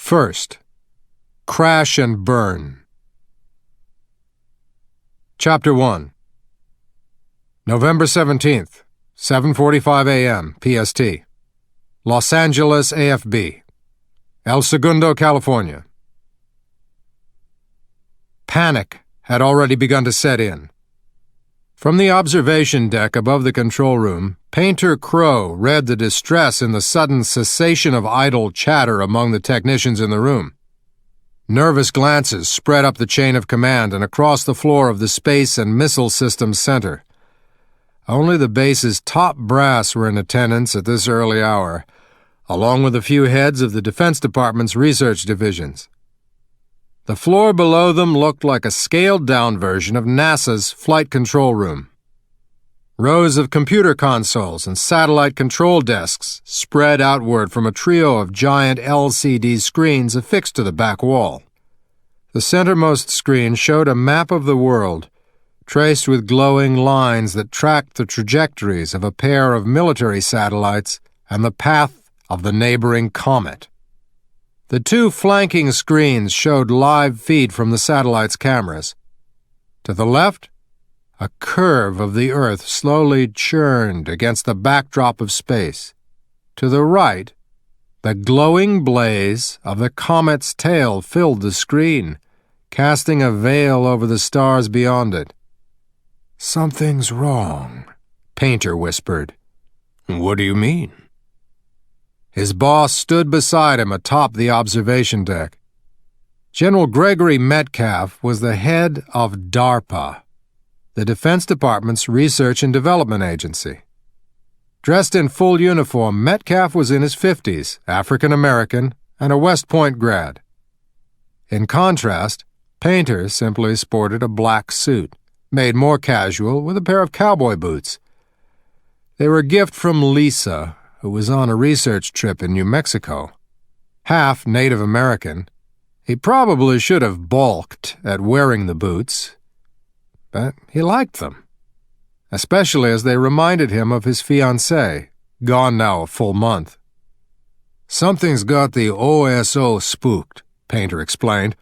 First, Crash and Burn. Chapter 1. November 17th, 7:45 a.m. PST. Los Angeles AFB. El Segundo, California. Panic had already begun to set in. From the observation deck above the control room, Painter Crow read the distress in the sudden cessation of idle chatter among the technicians in the room. Nervous glances spread up the chain of command and across the floor of the Space and Missile Systems Center. Only the base's top brass were in attendance at this early hour, along with a few heads of the Defense Department's research divisions. The floor below them looked like a scaled-down version of NASA's flight control room. Rows of computer consoles and satellite control desks spread outward from a trio of giant LCD screens affixed to the back wall. The centermost screen showed a map of the world, traced with glowing lines that tracked the trajectories of a pair of military satellites and the path of the neighboring comet. The two flanking screens showed live feed from the satellite's cameras. To the left, a curve of the Earth slowly churned against the backdrop of space. To the right, the glowing blaze of the comet's tail filled the screen, casting a veil over the stars beyond it. "Something's wrong," Painter whispered. "What do you mean?" His boss stood beside him atop the observation deck. General Gregory Metcalf was the head of DARPA, the Defense Department's research and development agency. Dressed in full uniform, Metcalf was in his 50s, African-American, and a West Point grad. In contrast, Painter simply sported a black suit, made more casual with a pair of cowboy boots. They were a gift from Lisa, who was on a research trip in New Mexico. Half Native American, he probably should have balked at wearing the boots, but he liked them, especially as they reminded him of his fiancée, gone now a full month. "Something's got the OSO spooked," Painter explained,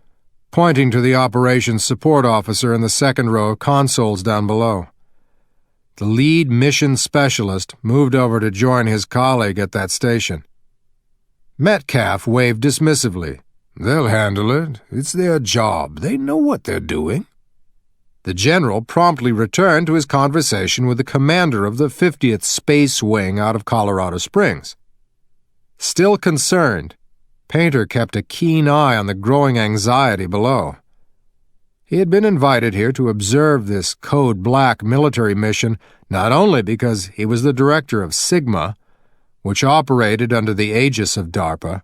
pointing to the operations support officer in the second row of consoles down below. The lead mission specialist moved over to join his colleague at that station. Metcalf waved dismissively. "They'll handle it. It's their job. They know what they're doing." The general promptly returned to his conversation with the commander of the 50th Space Wing out of Colorado Springs. Still concerned, Painter kept a keen eye on the growing anxiety below. He had been invited here to observe this Code Black military mission not only because he was the director of Sigma, which operated under the aegis of DARPA,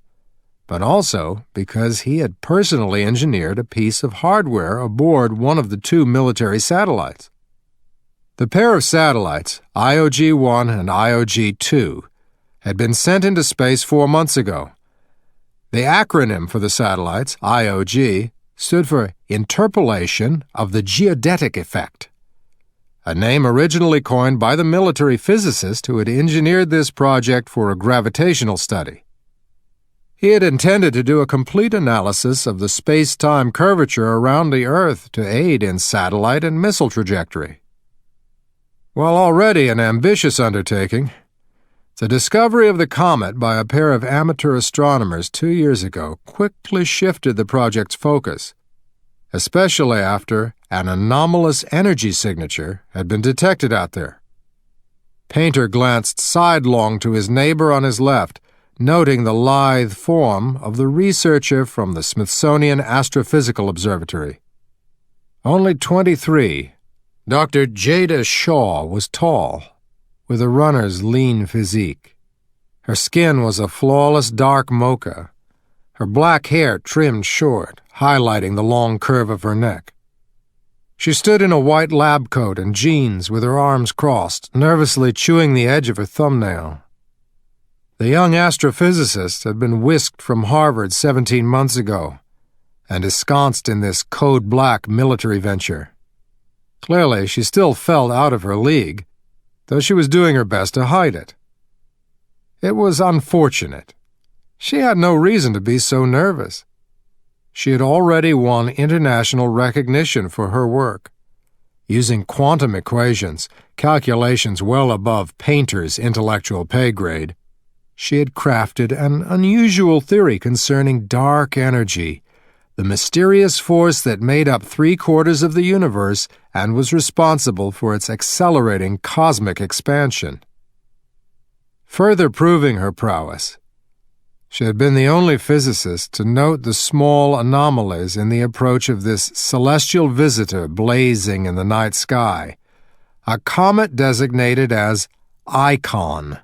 but also because he had personally engineered a piece of hardware aboard one of the two military satellites. The pair of satellites, IOG-1 and IOG-2, had been sent into space 4 months ago. The acronym for the satellites, IOG, stood for Interpolation of the Geodetic Effect, a name originally coined by the military physicist who had engineered this project for a gravitational study. He had intended to do a complete analysis of the space-time curvature around the Earth to aid in satellite and missile trajectory. While already an ambitious undertaking, the discovery of the comet by a pair of amateur astronomers 2 years ago quickly shifted the project's focus, especially after an anomalous energy signature had been detected out there. Painter glanced sidelong to his neighbor on his left, noting the lithe form of the researcher from the Smithsonian Astrophysical Observatory. Only 23, Dr. Jada Shaw was tall, with a runner's lean physique. Her skin was a flawless dark mocha, her black hair trimmed short, highlighting the long curve of her neck. She stood in a white lab coat and jeans with her arms crossed, nervously chewing the edge of her thumbnail. The young astrophysicist had been whisked from Harvard 17 months ago and ensconced in this Code Black military venture. Clearly, she still felt out of her league, though she was doing her best to hide it. It was unfortunate, She had no reason to be so nervous. She had already won international recognition for her work. Using quantum equations, calculations well above Painter's intellectual pay grade, she had crafted an unusual theory concerning dark energy, the mysterious force that made up 3/4 of the universe and was responsible for its accelerating cosmic expansion. Further proving her prowess, she had been the only physicist to note the small anomalies in the approach of this celestial visitor blazing in the night sky, a comet designated as Icon.